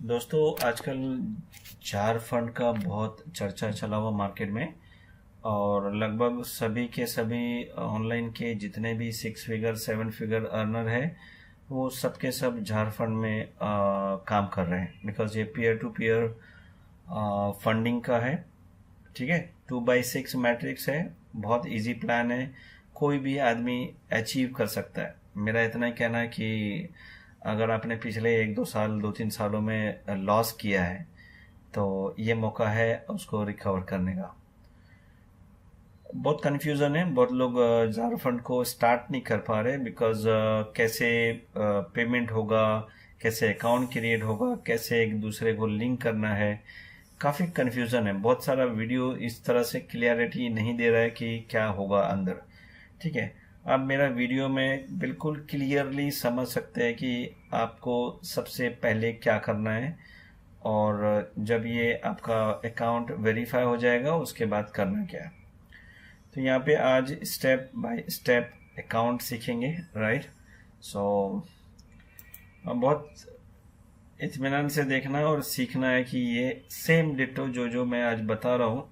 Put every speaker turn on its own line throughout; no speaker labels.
दोस्तों आजकल jar fund का बहुत चर्चा चला हुआ मार्केट में। और लगभग सभी के सभी ऑनलाइन के जितने भी 6 फिगर 7 फिगर अर्नर है वो सब के सब जार फंड में काम कर रहे हैं। बिकॉज ये पीयर टू पीयर फंडिंग का है। ठीक है, 2/6 मैट्रिक्स है, बहुत इजी प्लान है, कोई भी आदमी अचीव कर सकता है। मेरा इतना ही कहना है कि अगर आपने पिछले 1-2 साल 2-3 सालों में लॉस किया है तो ये मौका है उसको रिकवर करने का। बहुत कन्फ्यूज़न है, बहुत लोग जार फंड को स्टार्ट नहीं कर पा रहे। बिकॉज कैसे पेमेंट होगा, कैसे अकाउंट क्रिएट होगा, कैसे एक दूसरे को लिंक करना है, काफ़ी कन्फ्यूज़न है। बहुत सारा वीडियो इस तरह से क्लियरिटी नहीं दे रहा है कि क्या होगा अंदर। ठीक है, आप मेरा वीडियो में बिल्कुल क्लियरली समझ सकते हैं कि आपको सबसे पहले क्या करना है, और जब ये आपका अकाउंट वेरीफाई हो जाएगा उसके बाद करना क्या है। तो यहाँ पे आज स्टेप बाय स्टेप अकाउंट सीखेंगे, राइट। सो बहुत इत्मीनान से देखना है और सीखना है कि ये सेम डिटो जो मैं आज बता रहा हूँ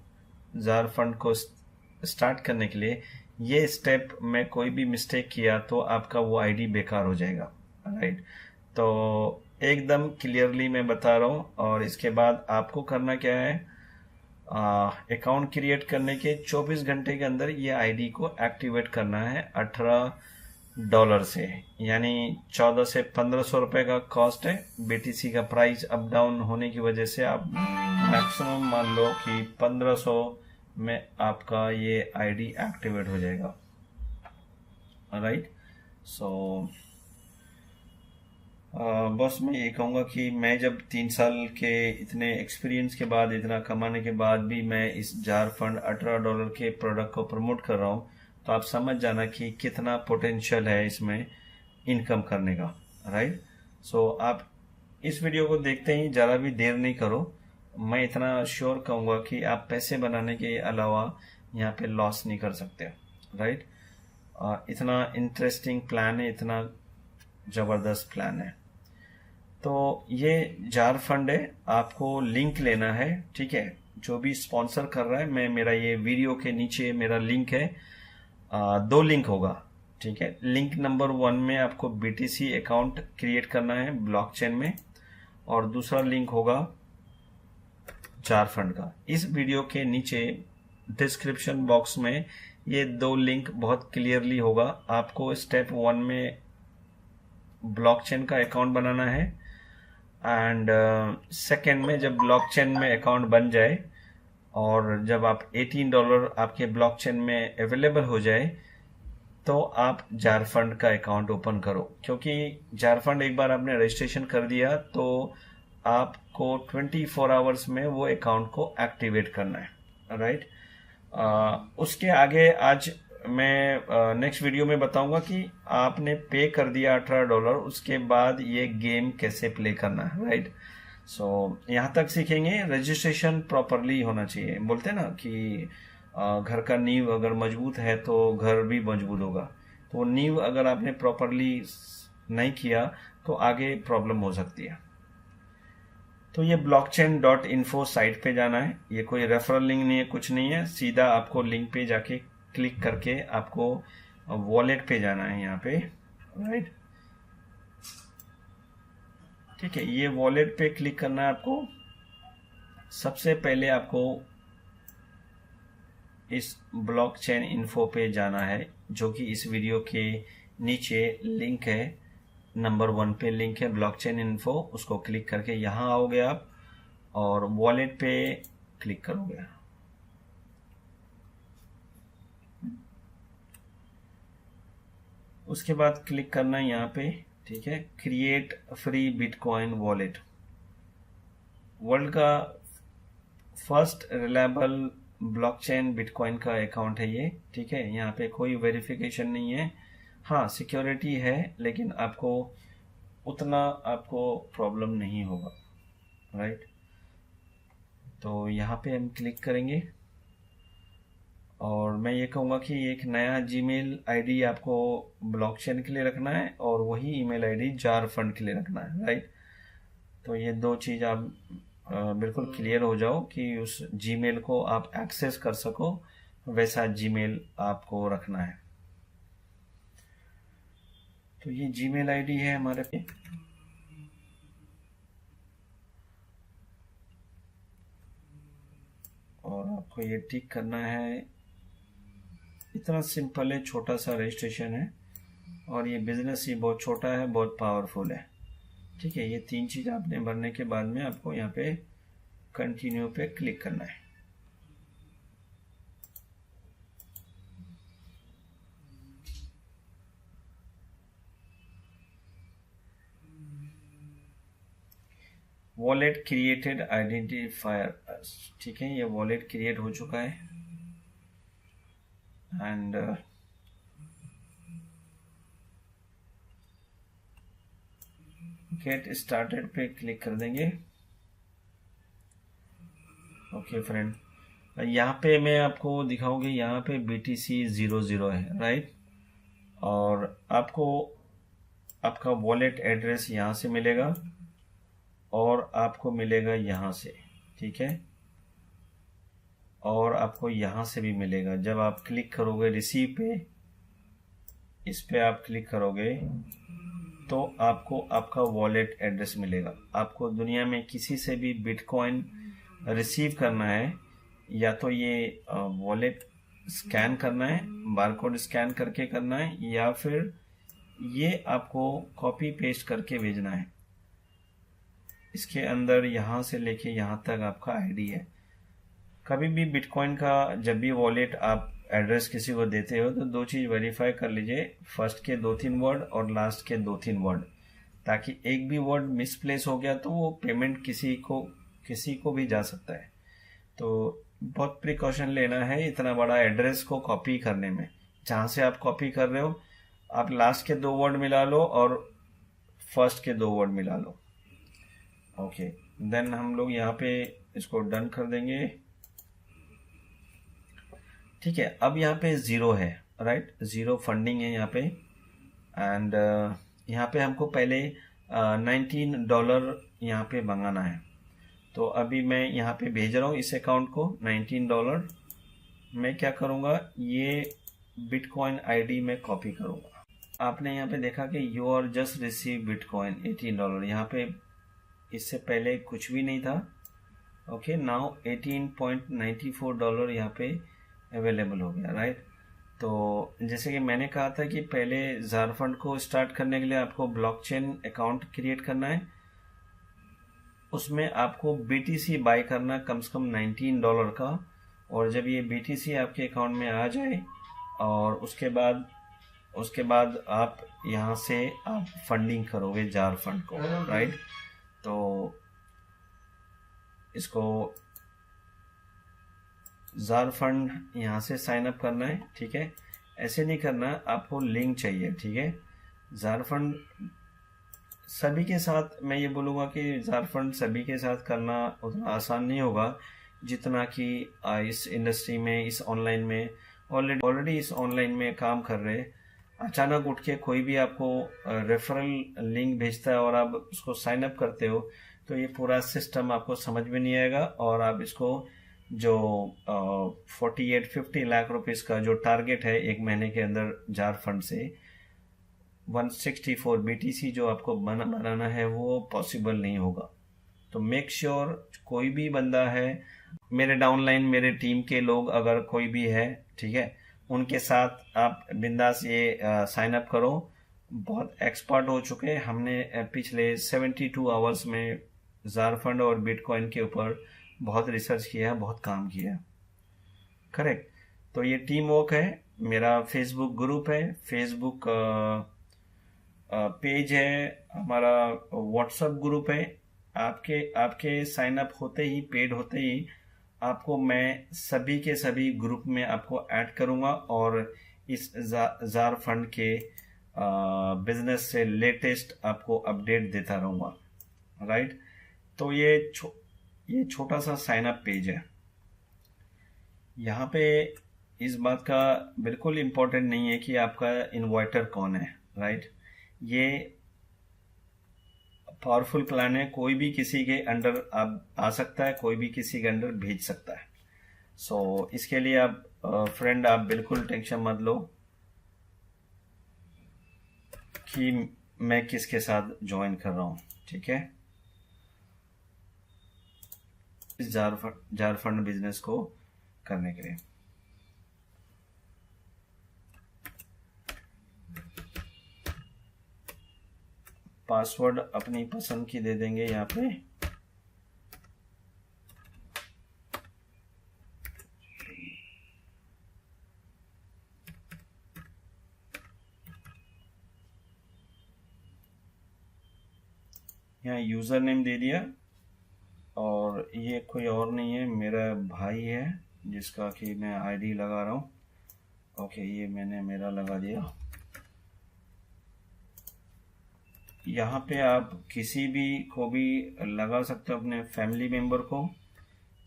जार फंड को स्टार्ट करने के लिए, ये स्टेप में कोई भी मिस्टेक किया तो आपका वो आईडी बेकार हो जाएगा, राइट। तो एकदम क्लियरली मैं बता रहा हूँ। और इसके बाद आपको करना क्या है, अकाउंट क्रिएट करने के 24 घंटे के अंदर ये आईडी को एक्टिवेट करना है $18 से, यानी 1400 से 1500 रुपए का कॉस्ट है। बीटीसी का प्राइस अप डाउन होने की वजह से आप मैक्सिमम मान लो कि 1500 में आपका ये आईडी एक्टिवेट हो जाएगा, राइट। सो बस मैं ये कहूँगा कि मैं जब 3 साल के इतने एक्सपीरियंस के बाद, इतना कमाने के बाद भी मैं इस जार फंड $18 के प्रोडक्ट को प्रमोट कर रहा हूँ, तो आप समझ जाना कि कितना पोटेंशियल है इसमें इनकम करने का, राइट। सो आप इस वीडियो को देखते ही ज़रा भी देर नहीं करो। मैं इतना श्योर कहूँगा कि आप पैसे बनाने के अलावा यहाँ पे लॉस नहीं कर सकते, राइट। इतना इंटरेस्टिंग प्लान है, इतना ज़बरदस्त प्लान है। तो ये जार फंड है, आपको लिंक लेना है। ठीक है, जो भी स्पॉन्सर कर रहा है, मैं मेरा ये वीडियो के नीचे मेरा लिंक है, 2 लिंक होगा। ठीक है, लिंक नंबर 1 में आपको बीटीसी अकाउंट क्रिएट करना है ब्लॉकचेन में, और दूसरा लिंक होगा जार फंड का। इस वीडियो के नीचे डिस्क्रिप्शन बॉक्स में ये 2 लिंक बहुत क्लियरली होगा। आपको स्टेप 1 में ब्लॉकचेन का अकाउंट बनाना है, एंड सेकेंड में जब ब्लॉकचेन में अकाउंट बन जाए और जब आप $18 आपके ब्लॉकचेन में अवेलेबल हो जाए तो आप जार फंड का अकाउंट ओपन करो। क्योंकि जार फंड एक बार आपने रजिस्ट्रेशन कर दिया तो आपको 24 आवर्स में वो अकाउंट को एक्टिवेट करना है, राइट। उसके आगे आज मैं नेक्स्ट वीडियो में बताऊंगा कि आपने पे कर दिया $18, उसके बाद ये गेम कैसे प्ले करना है, राइट। सो यहाँ तक सीखेंगे। रजिस्ट्रेशन प्रॉपरली होना चाहिए। बोलते हैं ना कि घर का नींव अगर मजबूत है तो घर भी मजबूत होगा। तो वो नींव अगर आपने प्रॉपरली नहीं किया तो आगे प्रॉब्लम हो सकती है। तो ये blockchain.info साइट पे जाना है। ये कोई रेफरल लिंक नहीं है, कुछ नहीं है, सीधा आपको लिंक पे जाके क्लिक करके आपको वॉलेट पे जाना है यहाँ पे, राइट। ठीक है, ये वॉलेट पे क्लिक करना है आपको। सबसे पहले आपको इस ब्लॉकचेन इन्फो पे जाना है, जो कि इस वीडियो के नीचे लिंक है, नंबर 1 पे लिंक है ब्लॉकचेन इन्फो। उसको क्लिक करके यहाँ आओगे आप और वॉलेट पे क्लिक करोगे। उसके बाद क्लिक करना है यहाँ पे, ठीक है, create free bitcoin wallet. World का फर्स्ट रिलायबल ब्लॉकचेन बिटकॉइन का अकाउंट है ये। ठीक है, यहाँ पे कोई वेरिफिकेशन नहीं है। हाँ, सिक्योरिटी है, लेकिन आपको उतना आपको प्रॉब्लम नहीं होगा, राइट। तो यहाँ पे हम क्लिक करेंगे और मैं ये कहूँगा कि एक नया जीमेल आईडी आपको ब्लॉकचेन के लिए रखना है और वही ईमेल आईडी जार फंड के लिए रखना है, राइट। तो ये दो चीज़ आप बिल्कुल क्लियर हो जाओ कि उस जीमेल को आप एक्सेस कर सको, वैसा जीमेल आपको रखना है। तो ये जीमेल आईडी है हमारे पे। और आपको ये टिक करना है। इतना सिंपल है, छोटा सा रजिस्ट्रेशन है और ये बिजनेस ही बहुत छोटा है, बहुत पावरफुल है। ठीक है, ये तीन चीज़ आपने भरने के बाद में आपको यहाँ पे कंटिन्यू पे क्लिक करना है। वॉलेट क्रिएटेड आइडेंटिफायर, ठीक है, ये वॉलेट क्रिएट हो चुका है। एंड गेट स्टार्टेड पे क्लिक कर देंगे। ओके फ्रेंड, यहाँ पे मैं आपको दिखाऊंगी, यहाँ पे BTC 00 है, राइट। और आपको आपका वॉलेट एड्रेस यहाँ से मिलेगा और आपको मिलेगा यहाँ से, ठीक है, और आपको यहाँ से भी मिलेगा। जब आप क्लिक करोगे रिसीव पे, इस पे आप क्लिक करोगे तो आपको आपका वॉलेट एड्रेस मिलेगा। आपको दुनिया में किसी से भी बिटकॉइन रिसीव करना है, या तो ये वॉलेट स्कैन करना है, बारकोड स्कैन करके करना है, या फिर ये आपको कॉपी पेस्ट करके भेजना है। इसके अंदर यहाँ से लेके यहाँ तक आपका आईडी है। कभी भी बिटकॉइन का जब भी वॉलेट आप एड्रेस किसी को देते हो तो दो चीज़ वेरीफाई कर लीजिए, फर्स्ट के 2-3 वर्ड और लास्ट के 2-3 वर्ड, ताकि एक भी वर्ड मिसप्लेस हो गया तो वो पेमेंट किसी को भी जा सकता है। तो बहुत प्रिकॉशन लेना है इतना बड़ा एड्रेस को कॉपी करने में। जहाँ से आप कॉपी कर रहे हो, आप लास्ट के 2 वर्ड मिला लो और फर्स्ट के 2 वर्ड मिला लो। ओके, देन हम लोग यहाँ पे इसको डन कर देंगे। ठीक है, अब यहाँ पे 0 है, राइट, 0 फंडिंग है यहाँ पे। एंड यहाँ पे हमको पहले $19 यहाँ पे मंगाना है। तो अभी मैं यहाँ पे भेज रहा हूँ इस अकाउंट को $19। मैं क्या करूँगा, ये बिटकॉइन आईडी में कॉपी करूँगा। आपने यहाँ पे देखा कि you are just receive bitcoin $18, यहाँ पे इससे पहले कुछ भी नहीं था। ओके, नाउ $18.94 यहाँ पे अवेलेबल हो गया, राइट। तो जैसे कि मैंने कहा था कि पहले जार फंड को स्टार्ट करने के लिए आपको ब्लॉकचेन अकाउंट क्रिएट करना है। उसमें आपको BTC बाय करना कम से कम $19 का। और जब ये BTC आपके अकाउंट में आ जाए और उसके बाद आप यहाँ से आप फंडिंग करोगे जार फंड को, राइट। तो इसको जार फंड यहाँ से साइन अप करना है, ठीक है। ऐसे नहीं करना, आपको लिंक चाहिए, ठीक है। जार फंड सभी के साथ, मैं ये बोलूँगा कि जार फंड सभी के साथ करना उतना आसान नहीं होगा जितना कि इस इंडस्ट्री में, इस ऑनलाइन में ऑलरेडी इस ऑनलाइन में काम कर रहे, अचानक उठ के कोई भी आपको रेफरल लिंक भेजता है और आप उसको साइन अप करते हो, तो ये पूरा सिस्टम आपको समझ में नहीं आएगा। और आप इसको जो 48-50 लाख रुपीस का जो टारगेट है एक महीने के अंदर जार फंड से 164 BTC जो आपको बनाना है, वो पॉसिबल नहीं होगा। तो मेक श्योर कोई भी बंदा है, मेरे डाउनलाइन मेरे टीम के लोग अगर कोई भी है, ठीक है, उनके साथ आप बिंदास ये साइन अप करो। बहुत एक्सपर्ट हो चुके हैं, हमने पिछले 72 आवर्स में जार फंड और बिटकॉइन के ऊपर बहुत रिसर्च किया, बहुत काम किया, करेक्ट। तो ये टीम वर्क है। मेरा फेसबुक ग्रुप है, फेसबुक पेज है, हमारा व्हाट्सएप ग्रुप है। आपके साइन अप होते ही, पेड होते ही आपको मैं सभी के सभी ग्रुप में आपको ऐड करूंगा और इस जार फंड के बिजनेस से लेटेस्ट आपको अपडेट देता रहूंगा, राइट। तो ये छोटा सा साइन अप पेज है। यहाँ पे इस बात का बिल्कुल इम्पोर्टेंट नहीं है कि आपका इनवाइटर कौन है, राइट। ये पावरफुल प्लान है, कोई भी किसी के अंडर आप आ सकता है, कोई भी किसी के अंडर भेज सकता है। सो इसके लिए आप फ्रेंड आप बिल्कुल टेंशन मत लो कि मैं किसके साथ ज्वाइन कर रहा हूँ, ठीक है, इस झारखंड बिजनेस को करने के लिए। पासवर्ड अपनी पसंद की दे देंगे यहाँ पे। यहाँ यूजर नेम दे दिया, और ये कोई और नहीं है, मेरा भाई है जिसका कि मैं आईडी लगा रहा हूँ। ओके, ये मैंने मेरा लगा दिया। यहाँ पे आप किसी भी को भी लगा सकते हो, अपने फैमिली मेंबर को।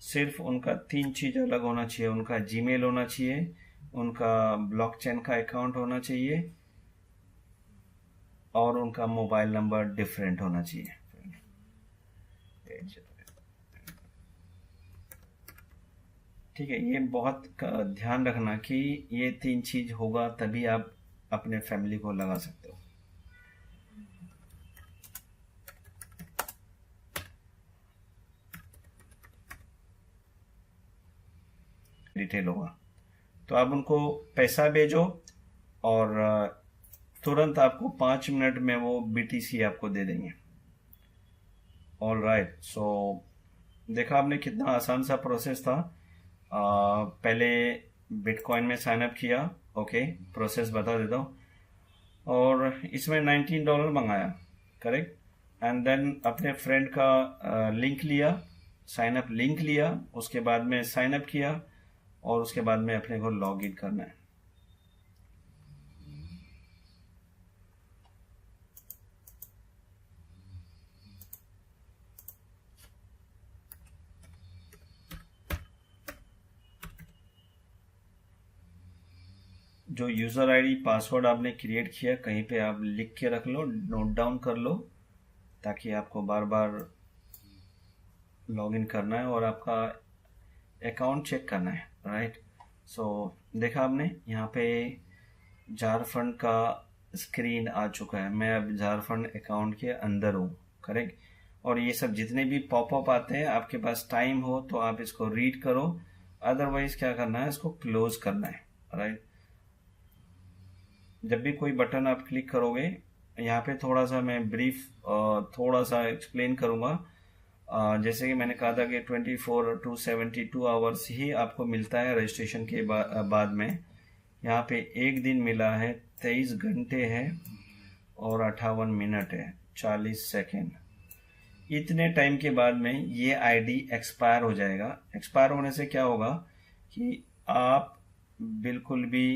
सिर्फ उनका 3 चीज अलग होना चाहिए, उनका जीमेल होना चाहिए, उनका ब्लॉकचेन का अकाउंट होना चाहिए, और उनका मोबाइल नंबर डिफरेंट होना चाहिए। ठीक है, ये बहुत ध्यान रखना कि ये 3 चीज होगा तभी आप अपने फैमिली को लगा सकते हो। डिटेल होगा तो आप उनको पैसा भेजो, और तुरंत आपको 5 मिनट में वो BTC आपको दे देंगे। ऑल राइट, सो देखा आपने कितना आसान सा प्रोसेस था। पहले बिटकॉइन में साइन अप किया। ओके, प्रोसेस बता देता हूँ। और इसमें $19 मंगाया, करेक्ट। एंड देन अपने फ्रेंड का लिंक लिया, साइन अप लिंक लिया, उसके बाद में साइन अप किया, और उसके बाद में अपने को लॉग इन करना है। जो यूजर आईडी पासवर्ड आपने क्रिएट किया, कहीं पे आप लिख के रख लो, नोट डाउन कर लो, ताकि आपको बार बार लॉग इन करना है और आपका अकाउंट चेक करना है, राइट। सो देखा आपने यहाँ पे झारखंड का स्क्रीन आ चुका है। मैं अब झारखंड अकाउंट के अंदर हूँ, करेक्ट। और ये सब जितने भी पॉपअप आते हैं, आपके पास टाइम हो तो आप इसको रीड करो, अदरवाइज क्या करना है, इसको क्लोज करना है, राइट। जब भी कोई बटन आप क्लिक करोगे, यहाँ पे थोड़ा सा मैं ब्रीफ थोड़ा सा एक्सप्लेन करूंगा। जैसे कि मैंने कहा था कि 24 to 72 आवर्स ही आपको मिलता है रजिस्ट्रेशन के बाद में। यहाँ पे एक दिन मिला है, 23 घंटे है और 58 मिनट है, 40 सेकेंड। इतने टाइम के बाद में ये आईडी एक्सपायर हो जाएगा। एक्सपायर होने से क्या होगा कि आप बिल्कुल भी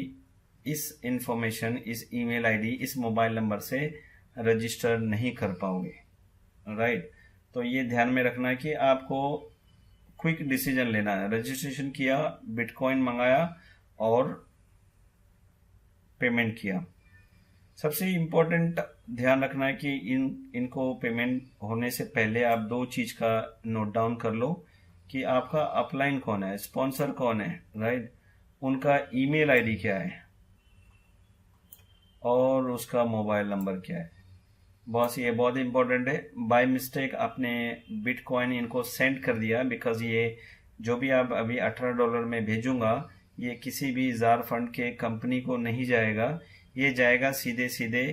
इस इंफॉर्मेशन, इस ईमेल आईडी, इस मोबाइल नंबर से रजिस्टर नहीं कर पाओगे, राइट। तो ये ध्यान में रखना है कि आपको क्विक डिसीजन लेना है। रजिस्ट्रेशन किया, बिटकॉइन मंगाया और पेमेंट किया। सबसे इम्पोर्टेंट ध्यान रखना है कि इनको पेमेंट होने से पहले आप 2 चीज का नोट डाउन कर लो कि आपका अपलाइन कौन है, स्पॉन्सर कौन है, राइट। उनका ईमेल आईडी क्या है और उसका मोबाइल नंबर क्या है। बॉस, ये बहुत इंपॉर्टेंट है। बाय मिस्टेक आपने बिटकॉइन इनको सेंड कर दिया, बिकॉज ये जो भी आप अभी $18 में भेजूंगा, ये किसी भी जार फंड के कंपनी को नहीं जाएगा, ये जाएगा सीधे सीधे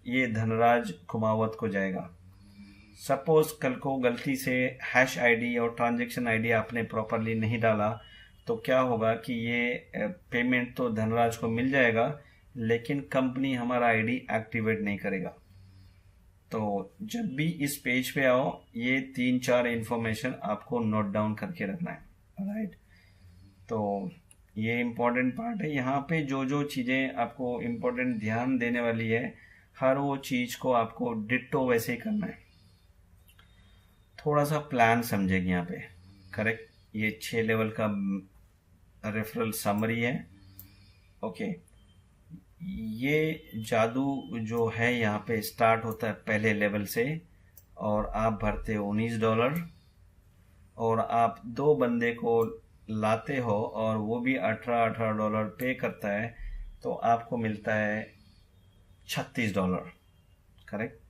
ये धनराज कुमावत को जाएगा। सपोज कल को गलती से हैश आईडी और ट्रांजैक्शन आईडी आपने प्रॉपरली नहीं डाला, तो क्या होगा कि ये पेमेंट तो धनराज को मिल जाएगा, लेकिन कंपनी हमारा आईडी एक्टिवेट नहीं करेगा। तो जब भी इस पेज पे आओ, ये 3-4 इंफॉर्मेशन आपको नोट डाउन करके रखना है, राइट। तो ये इम्पोर्टेंट पार्ट है। यहाँ पे जो जो चीजें आपको इम्पोर्टेंट ध्यान देने वाली है, हर वो चीज को आपको डिट्टो वैसे ही करना है। थोड़ा सा प्लान समझेगी यहाँ पे, करेक्ट। ये 6 लेवल का रेफरल समरी है, ओके। ये जादू जो है यहाँ पे स्टार्ट होता है पहले लेवल से, और आप भरते हो $19 और आप 2 बंदे को लाते हो और वो भी $18 पे करता है, तो आपको मिलता है $36। करेक्ट।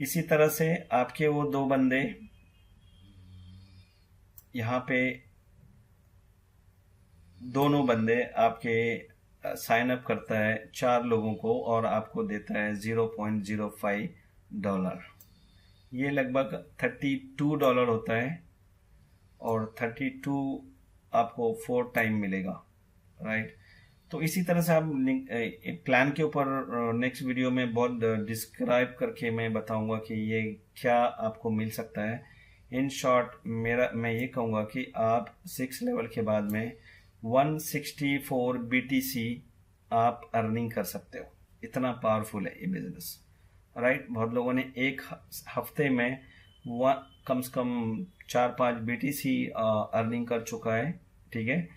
इसी तरह से आपके वो 2 बंदे यहाँ पे, दोनों बंदे आपके साइन अप करता है 4 लोगों को और आपको देता है $0.05। ये लगभग $32 होता है और 32 आपको 4 टाइम मिलेगा, राइट। तो इसी तरह से आप प्लान के ऊपर नेक्स्ट वीडियो में बहुत डिस्क्राइब करके मैं बताऊंगा कि ये क्या आपको मिल सकता है। इन शॉर्ट मैं ये कहूँगा कि आप 6 लेवल के बाद में 164 BTC आप अर्निंग कर सकते हो। इतना पावरफुल है ये बिजनेस, राइट। बहुत लोगों ने एक हफ्ते में कम से कम 4-5 BTC अर्निंग कर चुका है, ठीक है।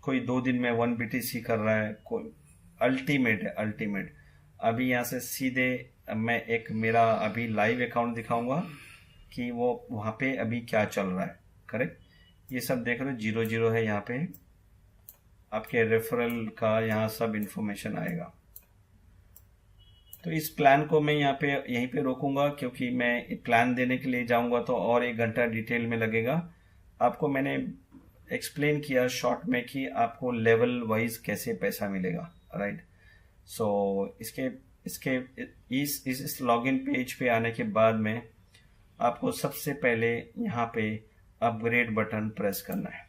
कोई 2 दिन में 1 BTC कर रहा है, कोई अल्टीमेट है, अल्टीमेट। अभी यहाँ से सीधे मैं एक मेरा अभी लाइव अकाउंट दिखाऊंगा कि वो वहाँ पे अभी क्या चल रहा है, करेक्ट। ये सब देख रहे हो 0 है, यहाँ पे आपके रेफरल का यहाँ सब इंफॉर्मेशन आएगा। तो इस प्लान को मैं यहाँ पे यहीं पे रोकूंगा, क्योंकि मैं प्लान देने के लिए जाऊंगा तो और 1 घंटा डिटेल में लगेगा। आपको मैंने एक्सप्लेन किया शॉर्ट में कि आपको लेवल वाइज कैसे पैसा मिलेगा, राइट। सो इस लॉगिन पेज पे आने के बाद में आपको सबसे पहले यहाँ पे अपग्रेड बटन प्रेस करना है।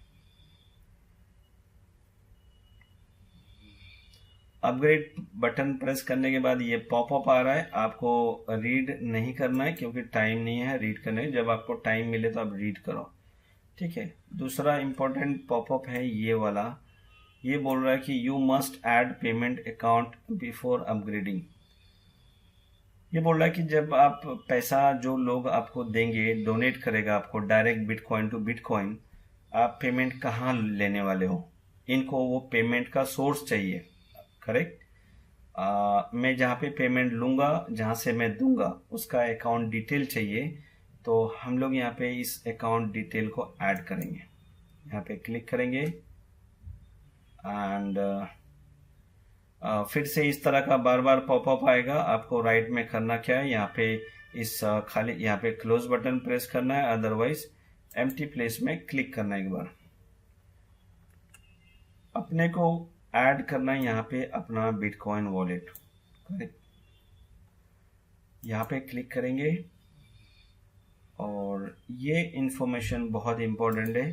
अपग्रेड बटन प्रेस करने के बाद ये पॉपअप आ रहा है, आपको रीड नहीं करना है क्योंकि टाइम नहीं है रीड करने। जब आपको टाइम मिले तो आप रीड करो, ठीक है। दूसरा इंपॉर्टेंट पॉपअप है ये वाला, ये बोल रहा है कि you must add payment account before upgrading. ये बोल रहा है कि जब आप पैसा, जो लोग आपको देंगे, डोनेट करेगा आपको डायरेक्ट बिटकॉइन टू बिटकॉइन, आप पेमेंट कहाँ लेने वाले हो, इनको वो पेमेंट का सोर्स चाहिए, करेक्ट। मैं जहाँ पे पेमेंट लूंगा, जहाँ से मैं दूंगा, उसका अकाउंट डिटेल चाहिए। तो हम लोग यहाँ पे इस अकाउंट डिटेल को ऐड करेंगे, यहाँ पे क्लिक करेंगे एंड फिर से इस तरह का बार बार पॉपअप आएगा। आपको राइट में करना क्या है, यहाँ पे इस खाली यहाँ पे क्लोज बटन प्रेस करना है, अदरवाइज एम्प्टी प्लेस में क्लिक करना है। एक बार अपने को ऐड करना है यहाँ पे अपना बिटकॉइन वॉलेट, यहाँ पे क्लिक करेंगे और ये इंफॉर्मेशन बहुत इंपॉर्टेंट है,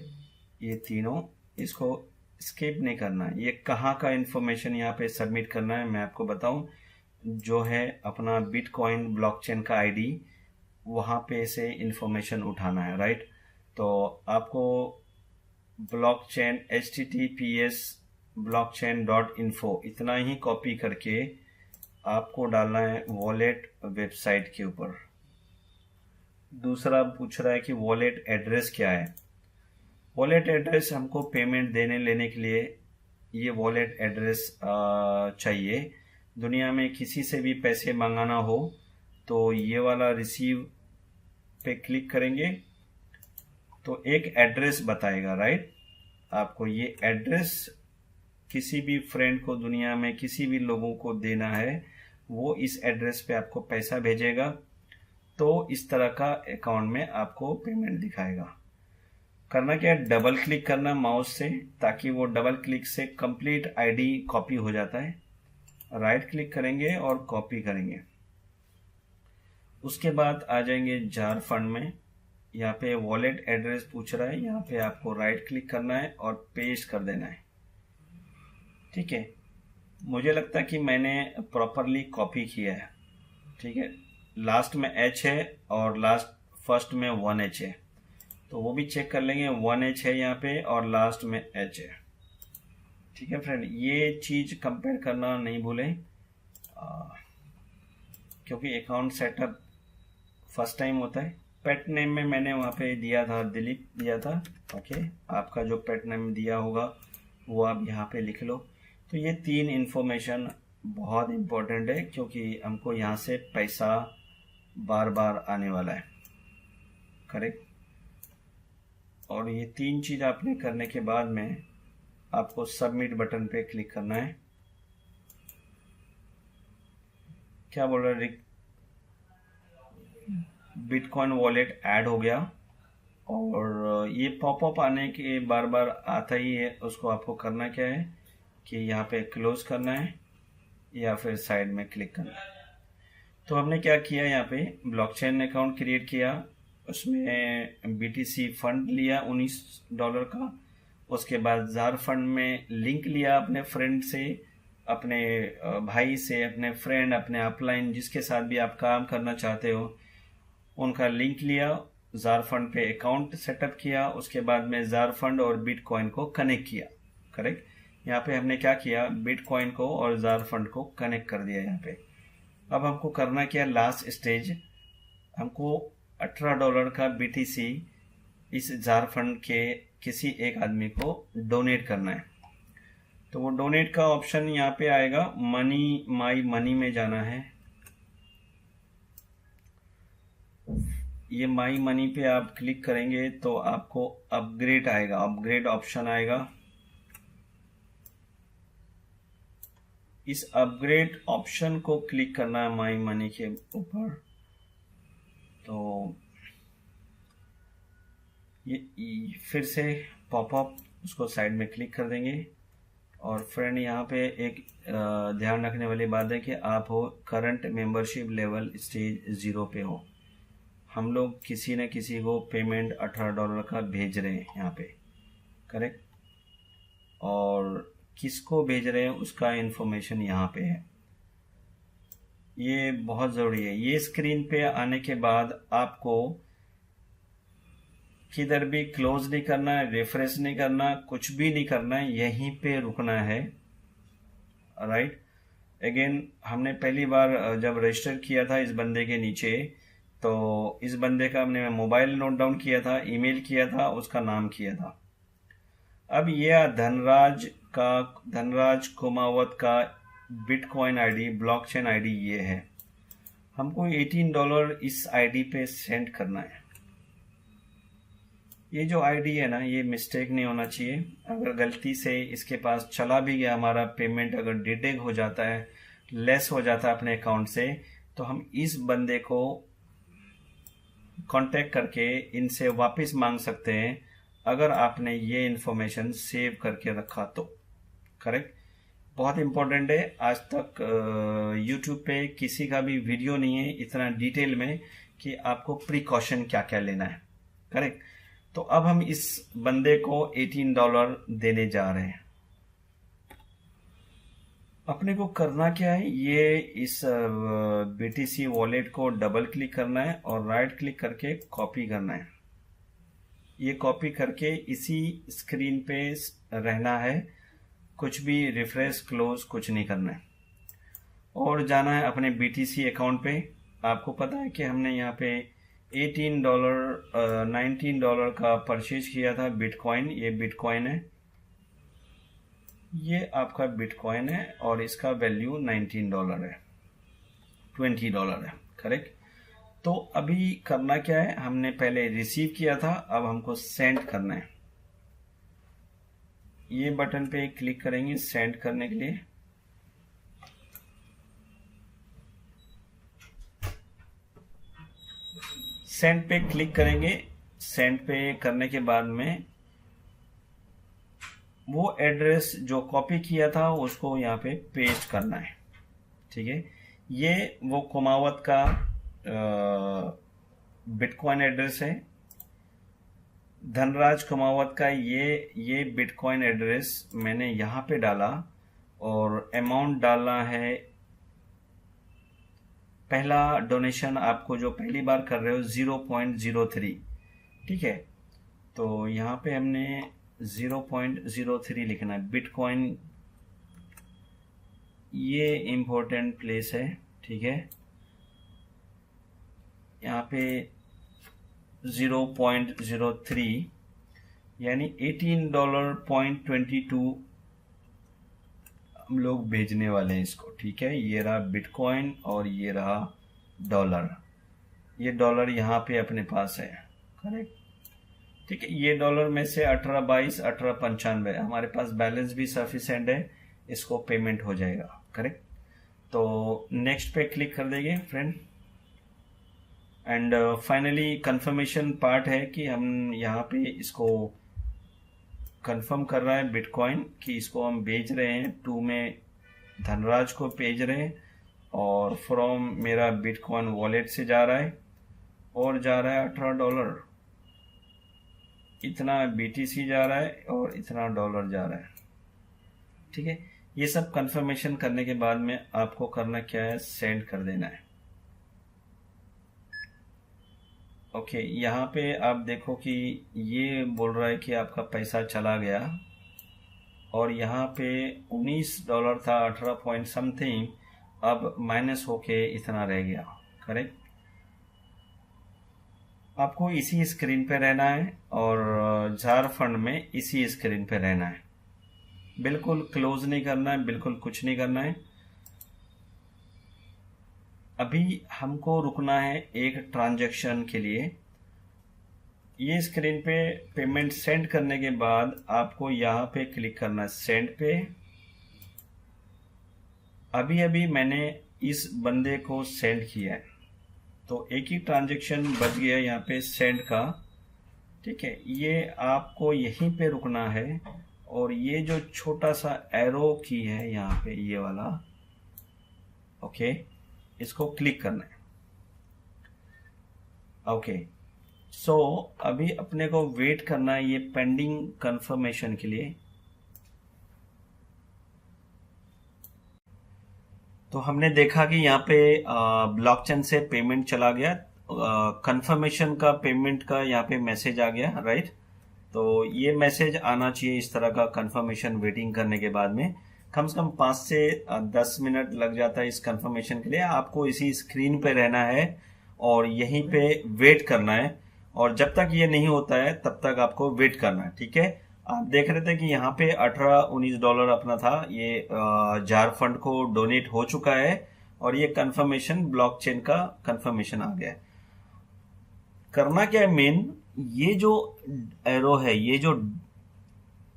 ये तीनों, इसको स्किप नहीं करना है। ये कहाँ का इंफॉर्मेशन यहाँ पे सबमिट करना है मैं आपको बताऊं, जो है अपना बिटकॉइन ब्लॉकचेन का आईडी, वहाँ पे से इंफॉर्मेशन उठाना है, राइट। तो आपको ब्लॉकचेन https blockchain.info इतना ही कॉपी करके आपको डालना है वॉलेट वेबसाइट के ऊपर। दूसरा पूछ रहा है कि वॉलेट एड्रेस क्या है। वॉलेट एड्रेस हमको पेमेंट देने लेने के लिए ये वॉलेट एड्रेस चाहिए। दुनिया में किसी से भी पैसे मंगाना हो तो ये वाला रिसीव पे क्लिक करेंगे तो एक एड्रेस बताएगा, राइट। आपको ये एड्रेस किसी भी फ्रेंड को दुनिया में किसी भी लोगों को देना है, वो इस एड्रेस पे आपको पैसा भेजेगा। तो इस तरह का अकाउंट में आपको पेमेंट दिखाएगा। करना क्या है, डबल क्लिक करना माउस से, ताकि वो डबल क्लिक से कंप्लीट आईडी कॉपी हो जाता है। राइट क्लिक करेंगे और कॉपी करेंगे। उसके बाद आ जाएंगे जार फंड में, यहाँ पे वॉलेट एड्रेस पूछ रहा है, यहाँ पे आपको राइट क्लिक करना है और पेस्ट कर देना है, ठीक है। मुझे लगता है कि मैंने प्रॉपरली कॉपी किया है, ठीक है। लास्ट में H है और फर्स्ट में 1H है, तो वो भी चेक कर लेंगे। 1H है यहाँ पे और लास्ट में H है, ठीक है फ्रेंड। ये चीज कंपेयर करना नहीं भूलें, क्योंकि अकाउंट सेटअप फर्स्ट टाइम होता है। पेट नेम में मैंने वहाँ पे दिया था, दिलीप दिया था, ओके। आपका जो पेट नेम दिया होगा वो आप यहाँ पे लिख लो। तो ये 3 इंफॉर्मेशन बहुत इम्पोर्टेंट है, क्योंकि हमको यहाँ से पैसा बार बार आने वाला है। करेक्ट। और ये 3 चीज़ आपने करने के बाद में आपको सबमिट बटन पे क्लिक करना है। क्या बोल रहा है, बिटकॉइन वॉलेट ऐड हो गया। और ये पॉपअप आने के बार बार आता ही है, उसको आपको करना क्या है कि यहाँ पे क्लोज करना है या फिर साइड में क्लिक करना है। तो हमने क्या किया, यहाँ पे ब्लॉकचेन अकाउंट क्रिएट किया, उसमें BTC फंड लिया $19 का। उसके बाद जार फंड में लिंक लिया अपने फ्रेंड से, अपने भाई से, अपने फ्रेंड, अपने अपलाइन जिसके साथ भी आप काम करना चाहते हो उनका लिंक लिया, जार फंड पे अकाउंट सेटअप किया। उसके बाद में जार फंड और बिटकॉइन को कनेक्ट किया। करेक्ट। यहाँ पे हमने क्या किया, बिटकॉइन को और जार फंड को कनेक्ट कर दिया यहाँ पे। अब हमको करना क्या, लास्ट स्टेज, हमको $18 का BTC इस जार फंड के किसी एक आदमी को डोनेट करना है। तो वो डोनेट का ऑप्शन यहाँ पे आएगा, मनी, माई मनी में जाना है। ये माई मनी पे आप क्लिक करेंगे तो आपको अपग्रेड आएगा, अपग्रेड ऑप्शन आएगा। इस अपग्रेड ऑप्शन को क्लिक करना है माई मनी के ऊपर। तो ये फिर से पॉपअप, उसको साइड में क्लिक कर देंगे। और फ्रेंड यहाँ पे एक ध्यान रखने वाली बात है कि आप हो करंट मेंबरशिप लेवल स्टेज 0 पे हो। हम लोग किसी न किसी को पेमेंट $18 का भेज रहे हैं यहाँ पे। करेक्ट। और किसको भेज रहे हैं उसका इंफॉर्मेशन यहाँ पे है, ये बहुत ज़रूरी है। ये स्क्रीन पे आने के बाद आपको किधर भी क्लोज नहीं करना है, रिफ्रेश नहीं करना, कुछ भी नहीं करना है, यहीं पे रुकना है। राइट। अगेन, हमने पहली बार जब रजिस्टर किया था इस बंदे के नीचे, तो इस बंदे का हमने मोबाइल नोट डाउन किया था, ईमेल किया था, उसका नाम किया था। अब ये धनराज कुमावत का बिटकॉइन आईडी, ब्लॉकचेन आईडी ये है। हमको $18 इस आईडी पे सेंड करना है। ये जो आईडी है ना, ये मिस्टेक नहीं होना चाहिए। अगर गलती से इसके पास चला भी गया हमारा पेमेंट, अगर डिटेक्ट हो जाता है, लेस हो जाता है अपने अकाउंट से, तो हम इस बंदे को कांटेक्ट करके इनसे वापस मांग सकते हैं, अगर आपने ये इन्फॉर्मेशन सेव करके रखा तो। करेक्ट। बहुत इंपॉर्टेंट है। आज तक यूट्यूब पे किसी का भी वीडियो नहीं है इतना डिटेल में कि आपको प्रिकॉशन क्या क्या लेना है। करेक्ट। तो अब हम इस बंदे को $18 देने जा रहे हैं। अपने को करना क्या है, ये इस BTC वॉलेट को डबल क्लिक करना है और राइट क्लिक करके कॉपी करना है। ये कॉपी करके इसी स्क्रीन पे रहना है, कुछ भी रिफ्रेश क्लोज कुछ नहीं करना है। और जाना है अपने BTC अकाउंट पे। आपको पता है कि हमने यहाँ पे $19 का परचेज किया था बिटकॉइन। ये बिटकॉइन है, ये आपका बिटकॉइन है और इसका वैल्यू $19 है, $20 है। करेक्ट। तो अभी करना क्या है, हमने पहले रिसीव किया था, अब हमको सेंड करना है। ये बटन पे क्लिक करेंगे सेंड करने के लिए। सेंड पे क्लिक करेंगे। सेंड पे करने के बाद में वो एड्रेस जो कॉपी किया था उसको यहाँ पे पेस्ट करना है। ठीक है। ये वो कुमावत का बिटकॉइन एड्रेस है। धनराज कुमावत का ये बिटकॉइन एड्रेस मैंने यहाँ पे डाला और अमाउंट डालना है। पहला डोनेशन आपको जो पहली बार कर रहे हो 0.03। ठीक है। तो यहाँ पे हमने 0.03 लिखना है। बिटकॉइन ये इम्पोर्टेंट प्लेस है। ठीक है। यहाँ पे 0.03 यानी $18.22 हम लोग भेजने वाले हैं इसको, ठीक है। ये रहा बिटकॉइन और ये रहा डॉलर। ये डॉलर यहाँ पे अपने पास है, करेक्ट, ठीक है। ये डॉलर में से 1822 1895 हमारे पास बैलेंस भी सफिशिएंट है, इसको पेमेंट हो जाएगा, करेक्ट। तो नेक्स्ट पे क्लिक कर देंगे friend. And finally confirmation part है कि हम यहाँ पे इसको कंफर्म कर रहा है बिटकॉइन कि इसको हम भेज रहे हैं, टू में धनराज को भेज रहे हैं और फ्रॉम मेरा बिटकॉइन वॉलेट से जा रहा है और जा रहा है $18, इतना बीटीसी जा रहा है और इतना डॉलर जा रहा है, ठीक है। ये सब कंफर्मेशन करने के बाद में आपको करना क्या है, सेंड कर देना है। ओके, यहाँ पे आप देखो कि ये बोल रहा है कि आपका पैसा चला गया और यहाँ पे $19 था, 18 पॉइंट समथिंग, अब माइनस होके इतना रह गया, करेक्ट। आपको इसी स्क्रीन पे रहना है और झारखंड में इसी स्क्रीन पे रहना है, बिल्कुल क्लोज नहीं करना है, बिल्कुल कुछ नहीं करना है। अभी हमको रुकना है एक ट्रांजैक्शन के लिए। ये स्क्रीन पे पेमेंट सेंड करने के बाद आपको यहाँ पे क्लिक करना है, सेंड पे। अभी अभी मैंने इस बंदे को सेंड किया है, तो एक ही ट्रांजैक्शन बच गया यहाँ पे सेंड का, ठीक है। ये आपको यहीं पे रुकना है और ये जो छोटा सा एरो की है यहाँ पे, ये वाला, ओके, इसको क्लिक करना है। ओके, सो अभी अपने को वेट करना है ये पेंडिंग कंफर्मेशन के लिए। तो हमने देखा कि यहाँ पे ब्लॉकचेन से पेमेंट चला गया, कंफर्मेशन का पेमेंट का यहाँ पे मैसेज आ गया, राइट। तो ये मैसेज आना चाहिए इस तरह का कंफर्मेशन वेटिंग करने के बाद में। कम से कम 5 से 10 मिनट लग जाता है इस कंफर्मेशन के लिए। आपको इसी स्क्रीन पे रहना है और यहीं पे वेट करना है और जब तक ये नहीं होता है तब तक आपको वेट करना है, ठीक है। आप देख रहे थे कि यहाँ पे $18-19 अपना था, ये झारखंड को डोनेट हो चुका है और ये कंफर्मेशन ब्लॉकचेन का कंफर्मेशन आ गया है। करना क्या है, मेन ये जो एरो है, ये जो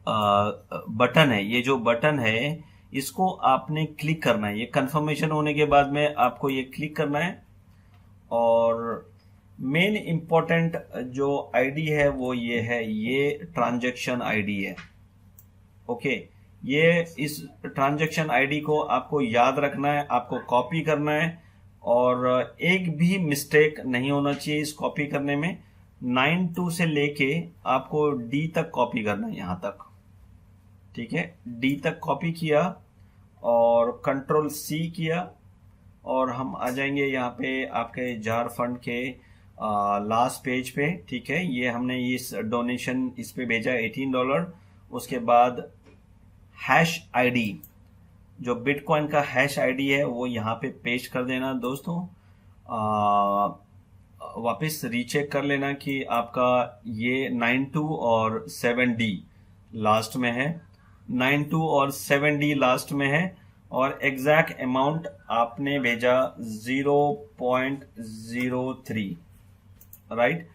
बटन है, ये जो बटन है इसको आपने क्लिक करना है। ये कंफर्मेशन होने के बाद में आपको ये क्लिक करना है और मेन इंपॉर्टेंट जो आईडी है वो ये है, ये ट्रांजैक्शन आईडी है, ओके। ये इस ट्रांजैक्शन आईडी को आपको याद रखना है, आपको कॉपी करना है और एक भी मिस्टेक नहीं होना चाहिए इस कॉपी करने में। 92 से लेके आपको डी तक कॉपी करना है, यहाँ तक, ठीक है। डी तक कॉपी किया और कंट्रोल सी किया और हम आ जाएंगे यहाँ पे आपके झारखंड के लास्ट पेज पे, ठीक है। ये हमने इस डोनेशन इस पे भेजा $18। उसके बाद हैश आईडी, जो बिटकॉइन का हैश आईडी है वो यहाँ पे पेस्ट कर देना दोस्तों। वापस रीचेक कर लेना कि आपका ये 92 और 7D लास्ट में है, 92 और 7D लास्ट में है और एग्जैक्ट अमाउंट आपने भेजा 0.03, राइट।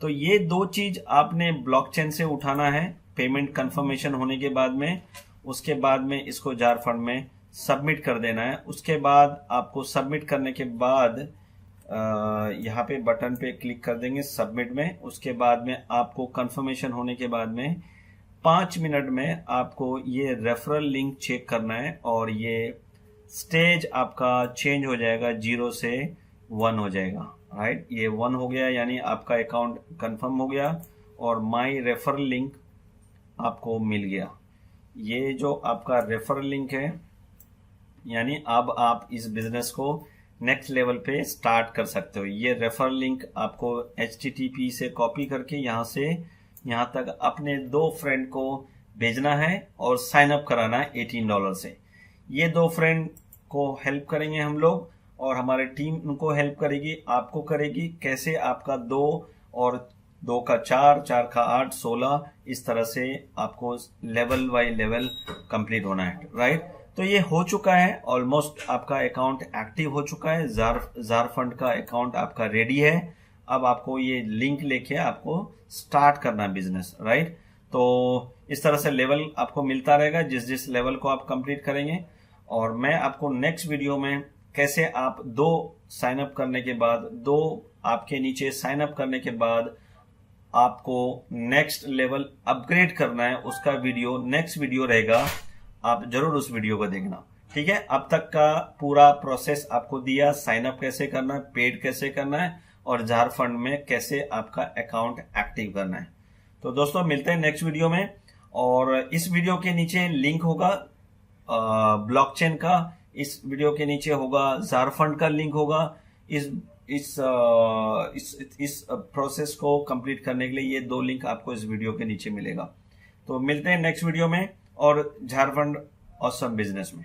तो ये दो चीज आपने ब्लॉकचेन से उठाना है पेमेंट कंफर्मेशन होने के बाद में। उसके बाद में इसको झारखंड में सबमिट कर देना है। उसके बाद आपको सबमिट करने के बाद यहाँ पे बटन पे क्लिक कर देंगे सबमिट में। उसके बाद में आपको कंफर्मेशन होने के बाद में 5 मिनट में आपको ये रेफरल लिंक चेक करना है और ये स्टेज आपका चेंज हो जाएगा, 0 से 1 हो जाएगा, राइट। ये 1 हो गया यानी आपका अकाउंट कंफर्म हो गया और माई रेफरल लिंक आपको मिल गया। ये जो आपका रेफरल लिंक है यानी अब आप इस बिजनेस को नेक्स्ट लेवल पे स्टार्ट कर सकते हो। ये रेफरल लिंक आपको HTTP से कॉपी करके यहाँ से यहाँ तक अपने 2 फ्रेंड को भेजना है और साइन अप कराना है $18 से। ये 2 फ्रेंड को हेल्प करेंगे हम लोग और हमारी टीम उनको हेल्प करेगी, आपको करेगी। कैसे आपका 2 और 2 का 4, 4 का 8, 16 इस तरह से आपको लेवल बाय लेवल कंप्लीट होना है, राइट। तो ये हो चुका है, ऑलमोस्ट आपका अकाउंट एक्टिव हो चुका है, जार फंड का अकाउंट आपका रेडी है। अब आपको ये लिंक लेके आपको स्टार्ट करना है बिजनेस, राइट। तो इस तरह से लेवल आपको मिलता रहेगा जिस जिस लेवल को आप कंप्लीट करेंगे। और मैं आपको नेक्स्ट वीडियो में कैसे आप 2 साइन अप करने के बाद, 2 आपके नीचे साइन अप करने के बाद आपको नेक्स्ट लेवल अपग्रेड करना है, उसका वीडियो नेक्स्ट वीडियो रहेगा। आप जरूर उस वीडियो को देखना, ठीक है। अब तक का पूरा प्रोसेस आपको दिया, साइन अप कैसे करना है, पेड कैसे करना है, और जार फंड में कैसे आपका अकाउंट एक्टिव करना है। तो दोस्तों मिलते हैं नेक्स्ट वीडियो में। और इस वीडियो के नीचे लिंक होगा ब्लॉकचेन का, इस वीडियो के नीचे होगा जार फंड का लिंक होगा। इस प्रोसेस को कंप्लीट करने के लिए ये 2 लिंक आपको इस वीडियो के नीचे मिलेगा। तो मिलते हैं नेक्स्ट वीडियो में और झारखंड ऑसम बिजनेस में।